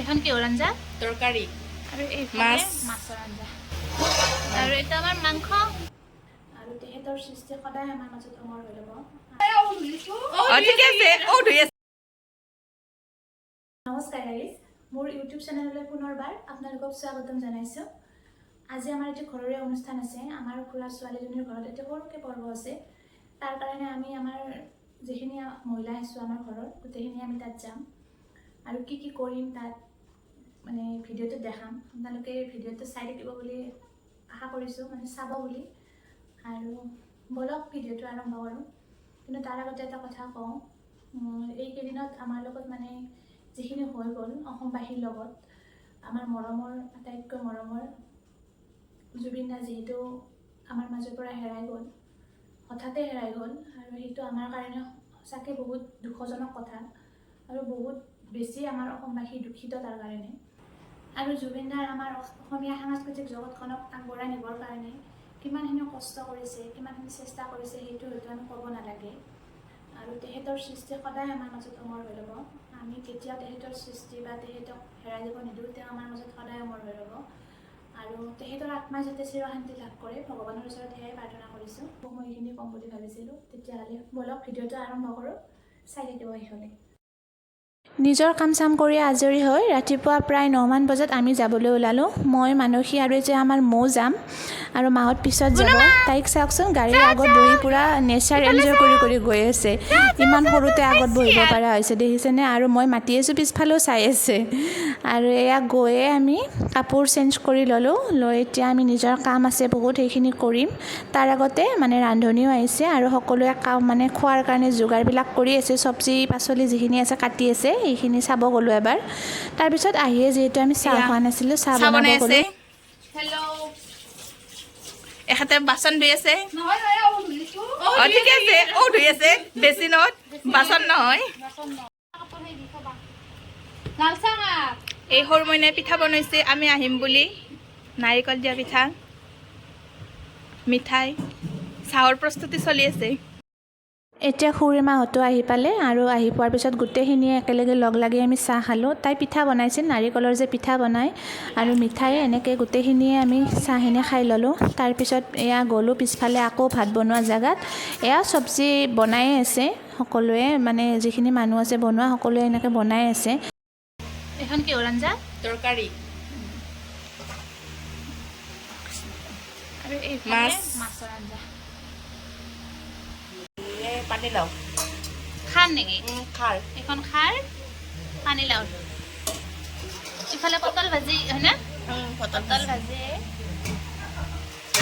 এখন কি আঞ্জা তৰকাৰী আৰু এই মাছ মাছৰ আঞ্জা আৰু এটা আমাৰ মাংস আৰু তেহেতৰ সৃষ্টি সদায় আমাৰ মাজত অমৰ হৈ ল'ব। নমস্কাৰ গাইজ, মোৰ ইউটিউব চেনেললৈ পুনৰবাৰ আপোনালোকক স্বাগতম জনাইছোঁ। আজি আমাৰ এটি ঘৰৰে অনুষ্ঠান আছে। আমাৰ খুৰাৰ ছোৱালীজনীৰ ঘৰত এটি সৰুকৈ পৰ্ব আছে। তাৰ কাৰণে আমি আমাৰ যিখিনি মহিলা আছোঁ আমাৰ ঘৰৰ গোটেইখিনি আমি তাত যাম আৰু কি কি কৰিম তাত মানে ভিডিঅ'টো দেখাম। আপোনালোকে ভিডিঅ'টো চাই থাকিব বুলি আশা কৰিছোঁ, মানে চাব বুলি। আৰু বলক ভিডিঅ'টো আৰম্ভ কৰোঁ। কিন্তু তাৰ আগতে এটা কথা কওঁ, এইকেইদিনত আমাৰ লগত মানে যিখিনি হৈ গ'ল অসমবাসীৰ লগত, আমাৰ মৰমৰ আটাইতকৈ মৰমৰ জুবিন দা যিহেতু আমাৰ মাজৰ পৰা হেৰাই গ'ল, হঠাতে হেৰাই গ'ল, আৰু সেইটো আমাৰ কাৰণে সঁচাকৈ বহুত দুখজনক কথা আৰু বহুত বেছি আমাৰ অসমবাসী দুখিত তাৰ কাৰণে। আৰু জুবিন দাৰ আমাৰ অসমীয়া সাংস্কৃতিক জগতখনক আগবঢ়াই নিবৰ কাৰণে কিমানখিনি কষ্ট কৰিছে, কিমানখিনি চেষ্টা কৰিছে, সেইটো হয়তো আমি ক'ব নালাগে। আৰু তেহেতৰ সৃষ্টি সদায় আমাৰ মাজত অমৰ হৈ ৰ'ব। আমি কেতিয়াও তেহেতৰ সৃষ্টি বা তেহেতক হেৰাই যাব নিদিওঁ। তেওঁ আমাৰ মাজত সদায় অমৰ হৈ ৰ'ব আৰু তেহেতৰ আত্মাই যাতে চিৰশান্তি লাভ কৰে, ভগৱানৰ ওচৰত সেয়াই প্ৰাৰ্থনা কৰিছোঁ। মই এইখিনি ক'ম বুলি ভাবিছিলোঁ। তেতিয়াহ'লে বলক ভিডিঅ'টো আৰম্ভ কৰোঁ, চাই থাকিব শেষলৈ। নিজৰ কাম চাম কৰি আজৰি হৈ ৰাতিপুৱা প্ৰায় 9 মান বজাত আমি যাবলৈ ওলালোঁ। মই মানসী আৰু যে আমাৰ মৌ যাম আৰু মাহত পিছত যাব। তাইক চাওকচোন, গাড়ীৰ আগত বহি পূৰা নেচাৰ এনজয় কৰি কৰি গৈ আছে। ইমান সৰুতে আগত বহিব পৰা হৈছে দেখিছেনে। আৰু মই মাতি আছোঁ, পিছফালেও চাই আছে। আৰু এয়া গৈয়ে আমি কাপোৰ চেঞ্জ কৰি ল'লোঁ। লৈ এতিয়া আমি নিজৰ কাম আছে বহুত, সেইখিনি কৰিম। তাৰ আগতে মানে ৰান্ধনিও আহিছে আৰু সকলোৱে কাম মানে খোৱাৰ কাৰণে যোগাৰবিলাক কৰি আছে। চব্জি পাচলি যিখিনি আছে কাটি আছে, এইখিনি চাব গ'লোঁ এবাৰ। তাৰপিছত আহিয়ে যিহেতু আমি চাহ খোৱা নাছিলোঁ, চাহ বনাব গ'লোঁ। হেল্ল', এখেতে বাচন ধুই আছে। ঠিকে আছে, ধুই আছে বেচিনত, বাচন নহয়। এই সৰু মইনাই পিঠা বনাইছে আমি আহিম বুলি। নাৰিকল দিয়া পিঠা, মিঠাই, চাহৰ প্ৰস্তুতি চলি আছে। এতিয়া খুৰীমাহঁতো আহি পালে আৰু আহি পোৱাৰ পিছত গোটেইখিনিয়ে একেলগে লগ লাগি আমি চাহ খালোঁ। তাই পিঠা বনাইছিল, নাৰিকলৰ যে পিঠা বনায় আৰু মিঠাই, এনেকৈ গোটেইখিনিয়ে আমি চাহখিনি খাই ল'লোঁ। তাৰপিছত এয়া গ'লোঁ পিছফালে আকৌ ভাত বনোৱা জেগাত। এয়া চব্জি বনাই আছে সকলোৱে, মানে যিখিনি মানুহ আছে বনোৱা, সকলোৱে এনেকৈ বনাই আছে। এখন কি আঞ্জা তৰকাৰী আৰু এই মাছৰ আঞ্জা। পানীলাও খাৰ নেকি? খাৰ, এখন খাৰ পানীলাও। ইফালে পটল ভাজি হয়নে? পটল ভাজি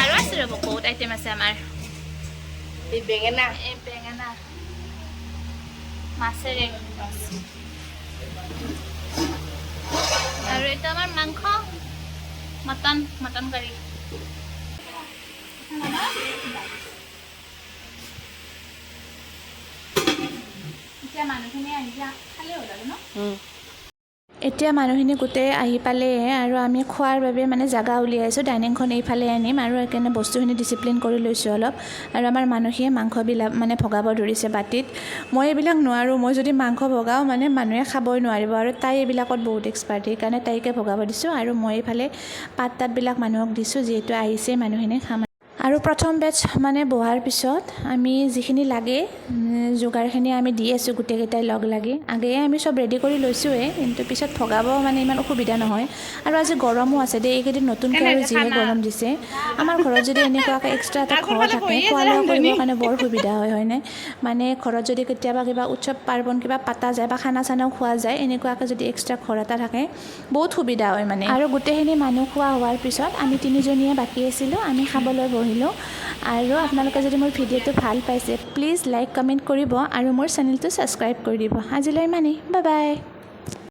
আৰু আছে ৰ'ব, বহুত আইটেম আছে আমাৰ। এই বেঙেনা, মাছেৰে, আৰু এটা আমাৰ মাংস, মটন কাৰী। এতিয়া মানুহখিনি গোটেই আহি পালেহে আৰু আমি খোৱাৰ বাবে মানে জেগা উলিয়াইছোঁ। ডাইনিংখন এইফালে আনিম আৰু সেইকাৰণে বস্তুখিনি ডিচিপ্লিন কৰি লৈছোঁ অলপ। আৰু আমাৰ মানুহে মাংসবিলাক মানে ভগাব ধৰিছে বাতিত। মই এইবিলাক নোৱাৰোঁ, মই যদি মাংস ভগাওঁ মানে মানুহে খাবই নোৱাৰিব। আৰু তাই এইবিলাকত বহুত এক্সপাৰ্ট, সেইকাৰণে তাইকে ভগাব দিছোঁ। আৰু মই এইফালে পাতবিলাক মানুহক দিছোঁ, যিহেতু আহিছে মানুহখিনি খাম। আৰু প্ৰথম বেটছ মানে বহাৰ পিছত আমি যিখিনি লাগে যোগাৰখিনি আমি দি আছোঁ গোটেইকেইটাই লগ লাগি। আগেয়ে আমি চব ৰেডি কৰি লৈছোঁৱেই, কিন্তু পিছত ভগাব মানে ইমান অসুবিধা নহয়। আৰু আজি গৰমো আছে দেই, এইকেইদিন নতুনকৈ আৰু যিহে গৰম দিছে। আমাৰ ঘৰত যদি এনেকুৱাকৈ এক্সট্ৰা এটা ঘৰ থাকে, খোৱা লোৱা কৰিবৰ কাৰণে বৰ সুবিধা হয়নে? মানে ঘৰত যদি কেতিয়াবা কিবা উৎসৱ পাৰ্বণ কিবা পাতা যায় বা খানা চানাও খোৱা যায়, এনেকুৱাকৈ যদি এক্সট্ৰা ঘৰ এটা থাকে বহুত সুবিধা হয় মানে। আৰু গোটেইখিনি মানুহ খোৱা হোৱাৰ পিছত আমি তিনিজনীয়ে বাকী আছিলোঁ, আমি খাবলৈ বহিলোঁ। আৰু আপোনালোকে যদি মোৰ ভিডিঅ'টো ভাল পাইছে, প্লিজ লাইক কমেণ্ট কৰিব আৰু মোৰ চেনেলটো ছাবস্ক্ৰাইব কৰি দিব। আজিলৈ ইমানেই, বাই বাই।